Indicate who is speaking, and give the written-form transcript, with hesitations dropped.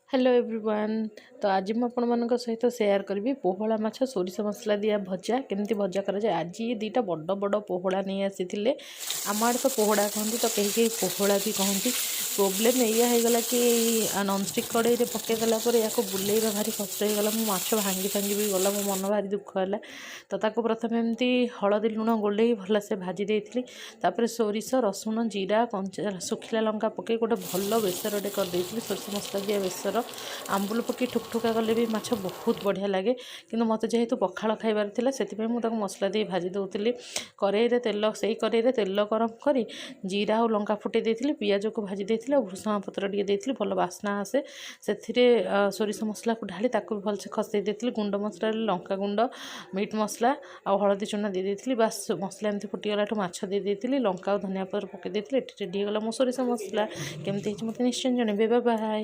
Speaker 1: Hello everyone. तो आज मुझे सहित सेयार करी पोहला माछ सोरिष मसला दिया भजा केमती भजा कराए। आज ये दुटा बड़ बड़ पोहला नहीं आसी आम आड़े तो पोहड़ा कहती तो कहीं कहीं पोहला भी कहती। प्रोब्लेम या कि ननस्टिक कड़े पकईदेला या बुलेवा भारी कष्ट होगा। मो माछ भांगी भांगी भी गला मो मन भारी दुख है। तो ताको प्रथम एमती हलदी लुण गोले भलसे भाजी देती। सोरिष रसुण जीरा कंचा सुखिला लंका पकई गोटे भल बेसरटे करदे सोरिष मसला दिया बेसर आंबुल पकई ठुकठुका कले भी माछ बहुत बढ़िया लगे। कि मत जेहेतु पखाड़ खाइबार थिला सेतिपई मु ताको मसला दे भाजी दउतिली। कड़ाई तेल से कड़ाई तेल गरम करी जीरा और लंका फुटे देती पियाज को भाजी देती भृषुंगा पत्र टे देती भल बास्ना आसे। से सोरिष मसला को ढाली ताको भी भलसे खसई देती। गुंड मसला लंका गुंड मीट मसला आ हलदी चूना दे देती। बास मसला एमती फुटीगला माछ दे देती लंका और धनिया पत्र पकई देती। रेडी होगा मो सोरिष मसला। केमती मत निश्चय जनइबे। Bye bye.